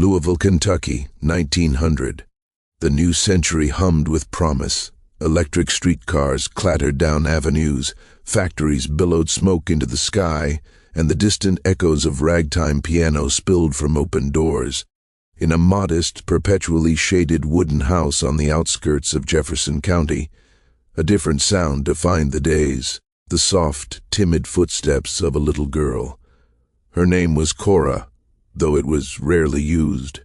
Louisville, Kentucky, 1900. The new century hummed with promise. Electric streetcars clattered down avenues, factories billowed smoke into the sky, and the distant echoes of ragtime piano spilled from open doors. In a modest, perpetually shaded wooden house on the outskirts of Jefferson County, a different sound defined the days, the soft, timid footsteps of a little girl. Her name was Cora, though it was rarely used.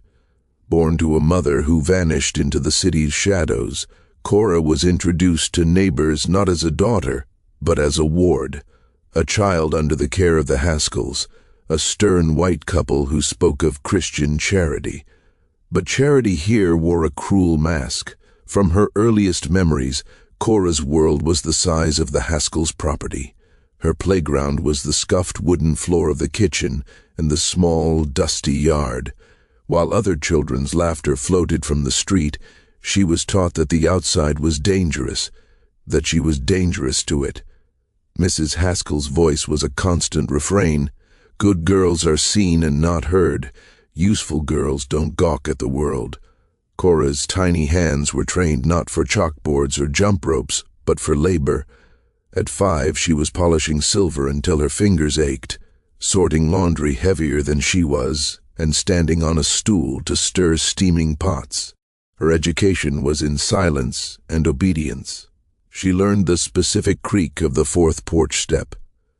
Born to a mother who vanished into the city's shadows, Cora was introduced to neighbors not as a daughter, but as a ward, a child under the care of the Haskells, a stern white couple who spoke of Christian charity. But charity here wore a cruel mask. From her earliest memories, Cora's world was the size of the Haskells' property. Her playground was the scuffed wooden floor of the kitchen and the small, dusty yard. While other children's laughter floated from the street, she was taught that the outside was dangerous, that she was dangerous to it. Mrs. Haskell's voice was a constant refrain. Good girls are seen and not heard. Useful girls don't gawk at the world. Cora's tiny hands were trained not for chalkboards or jump ropes, but for labor. At 5, she was polishing silver until her fingers ached, sorting laundry heavier than she was, and standing on a stool to stir steaming pots. Her education was in silence and obedience. She learned the specific creak of the fourth porch step,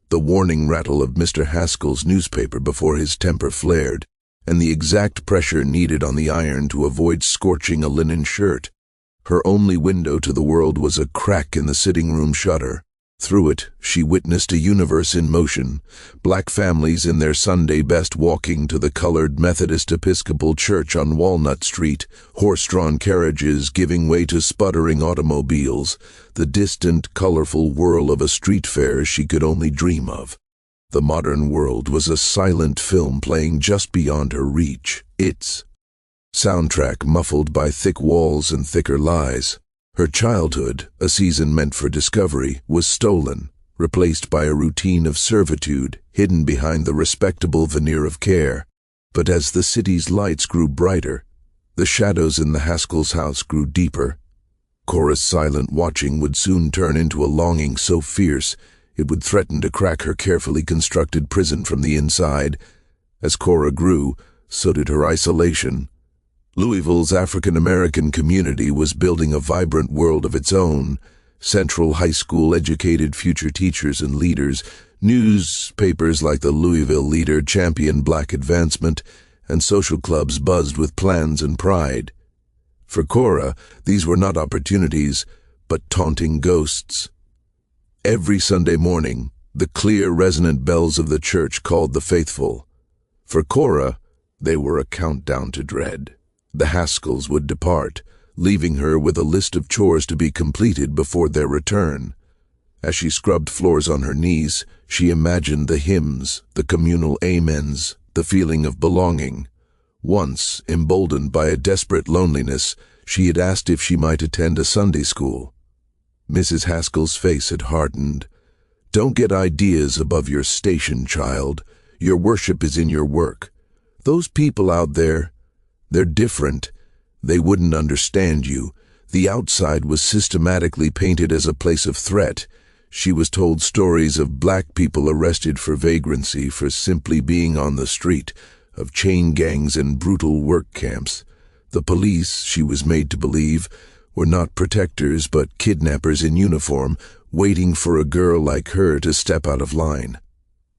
the warning rattle of Mr. Haskell's newspaper before his temper flared, and the exact pressure needed on the iron to avoid scorching a linen shirt. Her only window to the world was a crack in the sitting room shutter. Through it, she witnessed a universe in motion, black families in their Sunday best walking to the colored Methodist Episcopal Church on Walnut Street, horse-drawn carriages giving way to sputtering automobiles, the distant, colorful whirl of a street fair she could only dream of. The modern world was a silent film playing just beyond her reach, its soundtrack muffled by thick walls and thicker lies. Her childhood, a season meant for discovery, was stolen, replaced by a routine of servitude hidden behind the respectable veneer of care. But as the city's lights grew brighter, the shadows in the Haskell's house grew deeper. Cora's silent watching would soon turn into a longing so fierce it would threaten to crack her carefully constructed prison from the inside. As Cora grew, so did her isolation. Louisville's African-American community was building a vibrant world of its own. Central High School educated future teachers and leaders. Newspapers like the Louisville Leader championed black advancement, and social clubs buzzed with plans and pride. For Cora, these were not opportunities, but taunting ghosts. Every Sunday morning, the clear, resonant bells of the church called the faithful. For Cora, they were a countdown to dread. The Haskells would depart, leaving her with a list of chores to be completed before their return. As she scrubbed floors on her knees, she imagined the hymns, the communal amens, the feeling of belonging. Once, emboldened by a desperate loneliness, she had asked if she might attend a Sunday school. Mrs. Haskell's face had hardened. "Don't get ideas above your station, child. Your worship is in your work. Those people out there, they're different. They wouldn't understand you." The outside was systematically painted as a place of threat. She was told stories of black people arrested for vagrancy, for simply being on the street, of chain gangs and brutal work camps. The police, she was made to believe, were not protectors but kidnappers in uniform, waiting for a girl like her to step out of line.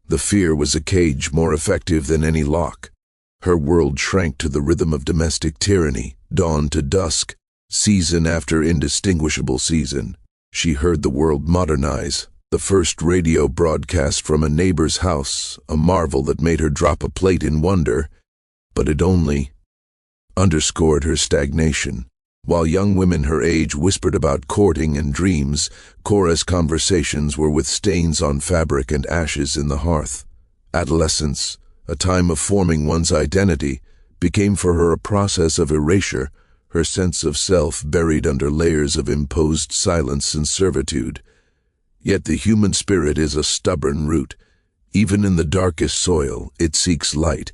The fear was a cage more effective than any lock. Her world shrank to the rhythm of domestic tyranny, dawn to dusk, season after indistinguishable season. She heard the world modernize, the first radio broadcast from a neighbor's house, a marvel that made her drop a plate in wonder, but it only underscored her stagnation. While young women her age whispered about courting and dreams, Cora's conversations were with stains on fabric and ashes in the hearth. Adolescence, a time of forming one's identity, became for her a process of erasure, her sense of self buried under layers of imposed silence and servitude. Yet the human spirit is a stubborn root. Even in the darkest soil, it seeks light.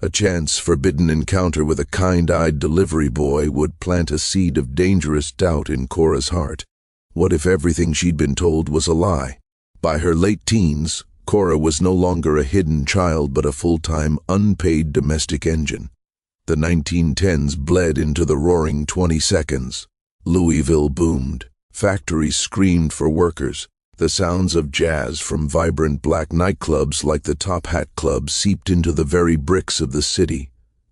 A chance forbidden encounter with a kind-eyed delivery boy would plant a seed of dangerous doubt in Cora's heart. What if everything she'd been told was a lie? By her late teens, Cora was no longer a hidden child but a full-time, unpaid domestic engine. The 1910s bled into the roaring 20 Louisville boomed. Factories screamed for workers. The sounds of jazz from vibrant black nightclubs like the Top Hat Club seeped into the very bricks of the city.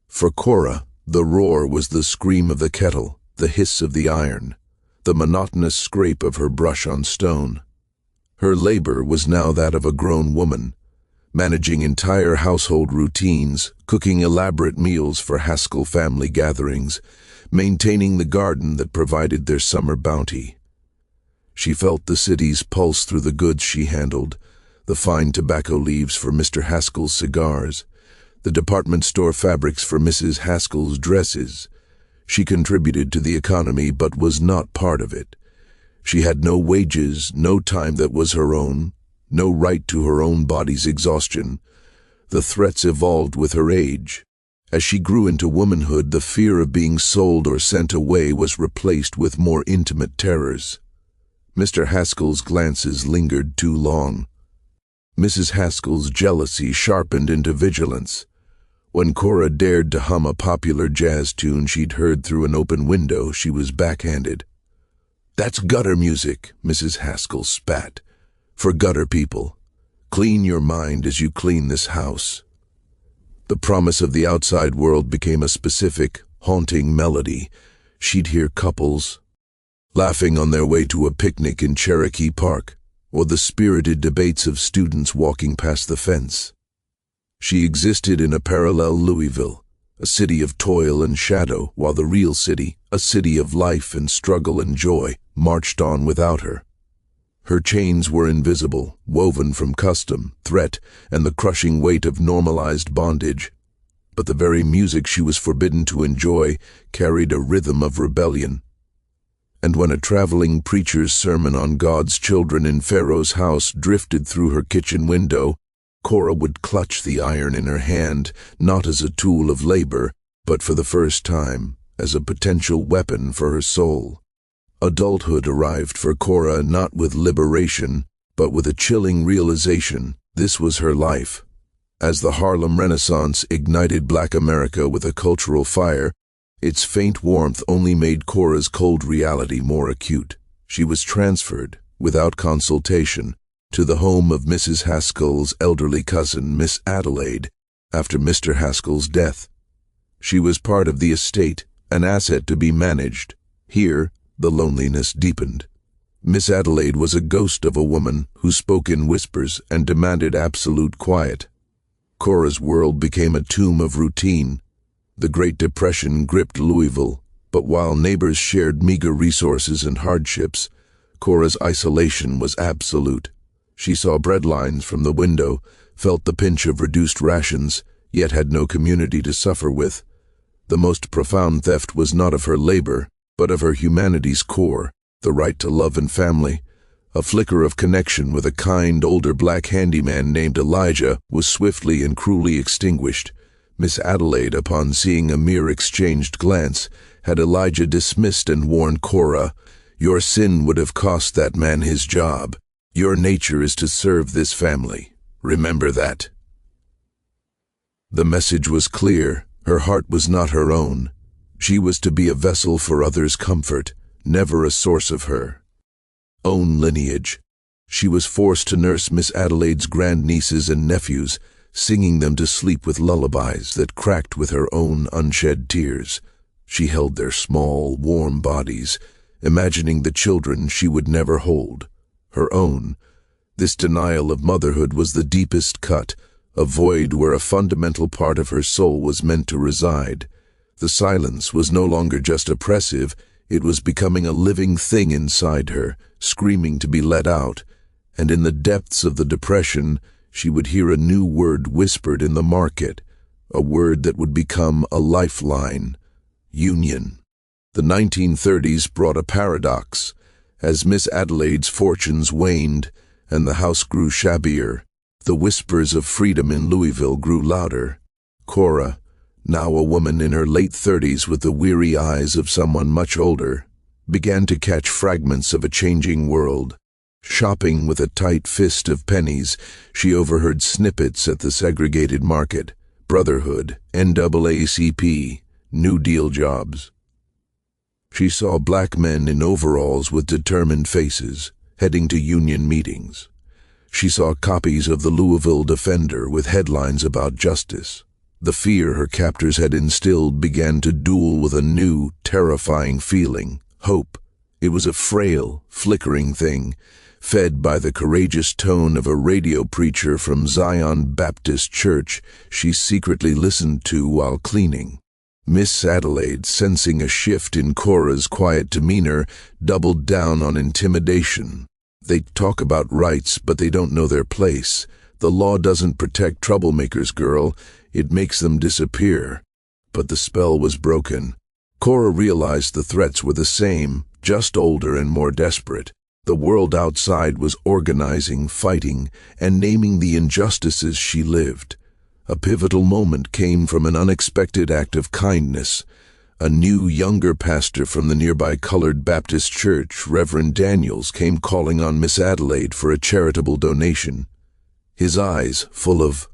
For Cora, the roar was the scream of the kettle, the hiss of the iron, the monotonous scrape of her brush on stone. Her labor was now that of a grown woman, managing entire household routines, cooking elaborate meals for Haskell family gatherings, maintaining the garden that provided their summer bounty. She felt the city's pulse through the goods she handled, the fine tobacco leaves for Mr. Haskell's cigars, the department store fabrics for Mrs. Haskell's dresses. She contributed to the economy but was not part of it. She had no wages, no time that was her own, no right to her own body's exhaustion. The threats evolved with her age. As she grew into womanhood, the fear of being sold or sent away was replaced with more intimate terrors. Mr. Haskell's glances lingered too long. Mrs. Haskell's jealousy sharpened into vigilance. When Cora dared to hum a popular jazz tune she'd heard through an open window, she was backhanded. "That's gutter music," Mrs. Haskell spat. "For gutter people. Clean your mind as you clean this house." The promise of the outside world became a specific, haunting melody. She'd hear couples laughing on their way to a picnic in Cherokee Park, or the spirited debates of students walking past the fence. She existed in a parallel Louisville, a city of toil and shadow, while the real city, a city of life and struggle and joy, marched on without her. Her chains were invisible, woven from custom, threat, and the crushing weight of normalized bondage. But the very music she was forbidden to enjoy carried a rhythm of rebellion. And when a traveling preacher's sermon on God's children in Pharaoh's house drifted through her kitchen window, Cora would clutch the iron in her hand, not as a tool of labor, but for the first time, as a potential weapon for her soul. Adulthood arrived for Cora not with liberation, but with a chilling realization this was her life. As the Harlem Renaissance ignited Black America with a cultural fire, its faint warmth only made Cora's cold reality more acute. She was transferred, without consultation, to the home of Mrs. Haskell's elderly cousin, Miss Adelaide, after Mr. Haskell's death. She was part of the estate, an asset to be managed. Here, the loneliness deepened. Miss Adelaide was a ghost of a woman who spoke in whispers and demanded absolute quiet. Cora's world became a tomb of routine. The Great Depression gripped Louisville, but while neighbors shared meager resources and hardships, Cora's isolation was absolute. She saw bread lines from the window, felt the pinch of reduced rations, yet had no community to suffer with. The most profound theft was not of her labor, but of her humanity's core, the right to love and family. A flicker of connection with a kind older black handyman named Elijah was swiftly and cruelly extinguished. Miss Adelaide, upon seeing a mere exchanged glance, had Elijah dismissed and warned Cora, "Your sin would have cost that man his job. Your nature is to serve this family. Remember that." The message was clear. Her heart was not her own. She was to be a vessel for others' comfort, never a source of her own lineage. She was forced to nurse Miss Adelaide's grandnieces and nephews, singing them to sleep with lullabies that cracked with her own unshed tears. She held their small, warm bodies, imagining the children she would never hold, her own. This denial of motherhood was the deepest cut, a void where a fundamental part of her soul was meant to reside. The silence was no longer just oppressive, it was becoming a living thing inside her, screaming to be let out, and in the depths of the depression, she would hear a new word whispered in the market, a word that would become a lifeline: union. The 1930s brought a paradox. As Miss Adelaide's fortunes waned and the house grew shabbier, the whispers of freedom in Louisville grew louder. Cora, now a woman in her late 30s with the weary eyes of someone much older, began to catch fragments of a changing world. Shopping with a tight fist of pennies, she overheard snippets at the segregated market, Brotherhood, NAACP, New Deal jobs. She saw black men in overalls with determined faces, heading to union meetings. She saw copies of the Louisville Defender with headlines about justice. The fear her captors had instilled began to duel with a new, terrifying feeling, hope. It was a frail, flickering thing, fed by the courageous tone of a radio preacher from Zion Baptist Church she secretly listened to while cleaning. Miss Adelaide, sensing a shift in Cora's quiet demeanor, doubled down on intimidation. They talk about rights, but they don't know their place. The law doesn't protect troublemakers, girl. It makes them disappear. But the spell was broken. Cora realized the threats were the same, just older and more desperate. The world outside was organizing, fighting, and naming the injustices she lived. A pivotal moment came from an unexpected act of kindness. A new, younger pastor from the nearby Colored Baptist Church, Reverend Daniels, came calling on Miss Adelaide for a charitable donation. His eyes, full of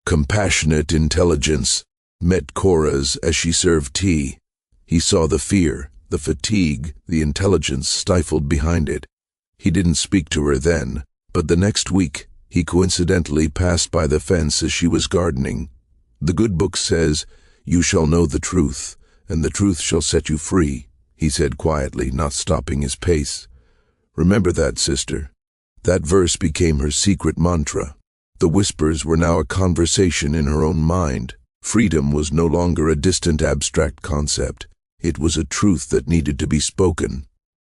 compassionate intelligence, met Cora's as she served tea. He saw the fear, the fatigue, the intelligence stifled behind it. He didn't speak to her then, but the next week, he coincidentally passed by the fence as she was gardening. The good book says, "You shall know the truth, and the truth shall set you free," he said quietly, not stopping his pace. "Remember that, sister." That verse became her secret mantra. The whispers were now a conversation in her own mind. Freedom was no longer a distant abstract concept. It was a truth that needed to be spoken.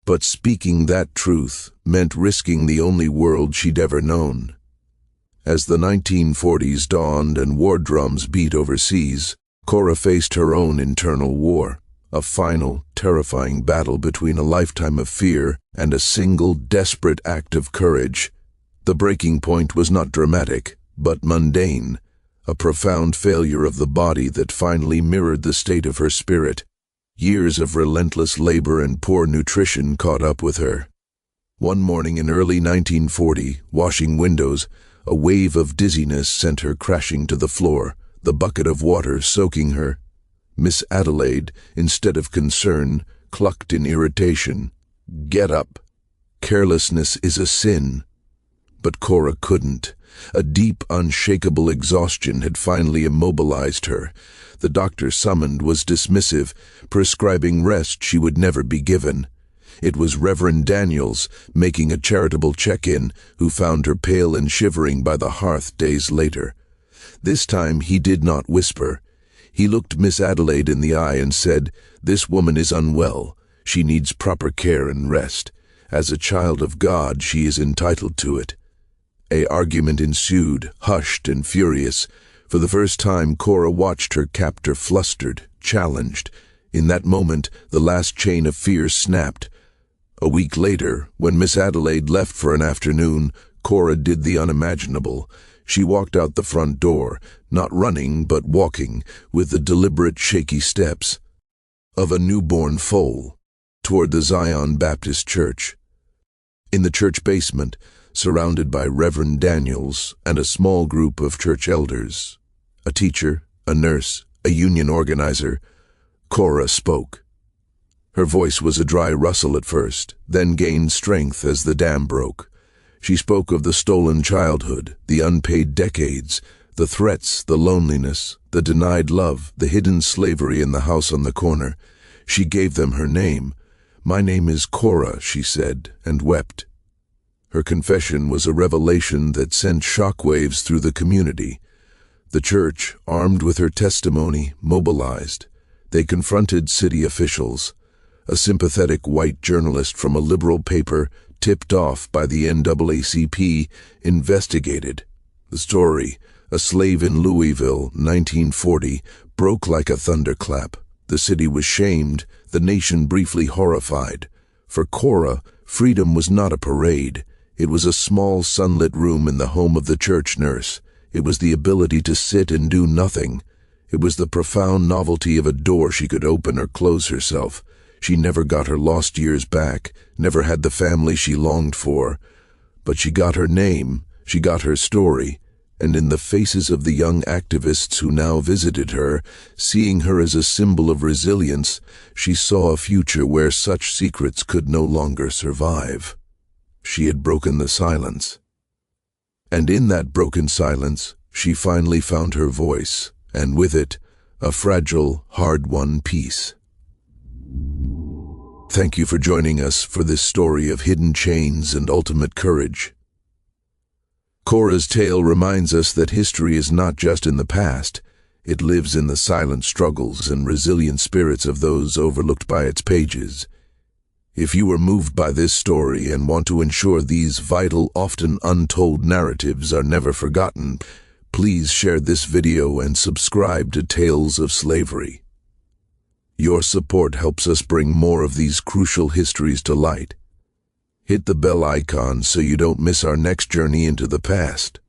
But speaking that truth meant risking the only world she'd ever known. As the 1940s dawned and war drums beat overseas, Cora faced her own internal war, a final, terrifying battle between a lifetime of fear and a single, desperate act of courage. The breaking point was not dramatic, but mundane, a profound failure of the body that finally mirrored the state of her spirit. Years of relentless labor and poor nutrition caught up with her. One morning in early 1940, washing windows, a wave of dizziness sent her crashing to the floor, the bucket of water soaking her. Miss Adelaide, instead of concern, clucked in irritation. "Get up. Carelessness is a sin." But Cora couldn't. A deep, unshakable exhaustion had finally immobilized her. The doctor summoned was dismissive, prescribing rest she would never be given. It was Reverend Daniels, making a charitable check-in, who found her pale and shivering by the hearth days later. This time he did not whisper. He looked Miss Adelaide in the eye and said, "This woman is unwell. She needs proper care and rest. As a child of God, she is entitled to it." An argument ensued, hushed and furious. For the first time, Cora watched her captor flustered, challenged. In that moment, the last chain of fear snapped. A week later, when Miss Adelaide left for an afternoon, Cora did the unimaginable. She walked out the front door, not running but walking, with the deliberate shaky steps of a newborn foal, toward the Zion Baptist Church. In the church basement, surrounded by Reverend Daniels and a small group of church elders, a teacher, a nurse, a union organizer, Cora spoke. Her voice was a dry rustle at first, then gained strength as the dam broke. She spoke of the stolen childhood, the unpaid decades, the threats, the loneliness, the denied love, the hidden slavery in the house on the corner. She gave them her name. "My name is Cora," she said, and wept. Her confession was a revelation that sent shockwaves through the community. The church, armed with her testimony, mobilized. They confronted city officials. A sympathetic white journalist from a liberal paper, tipped off by the NAACP, investigated. The story, a slave in Louisville, 1940, broke like a thunderclap. The city was shamed, the nation briefly horrified. For Cora, freedom was not a parade. It was a small sunlit room in the home of the church nurse. It was the ability to sit and do nothing, It was the profound novelty of a door she could open or close herself. She never got her lost years back, never had the family she longed for. But she got her name, she got her story, and in the faces of the young activists who now visited her, seeing her as a symbol of resilience, she saw a future where such secrets could no longer survive. She had broken the silence. And in that broken silence, she finally found her voice, and with it, a fragile, hard-won peace. Thank you for joining us for this story of hidden chains and ultimate courage. Cora's tale reminds us that history is not just in the past. It lives in the silent struggles and resilient spirits of those overlooked by its pages. If you were moved by this story and want to ensure these vital, often untold narratives are never forgotten, please share this video and subscribe to Tales of Slavery. Your support helps us bring more of these crucial histories to light. Hit the bell icon so you don't miss our next journey into the past.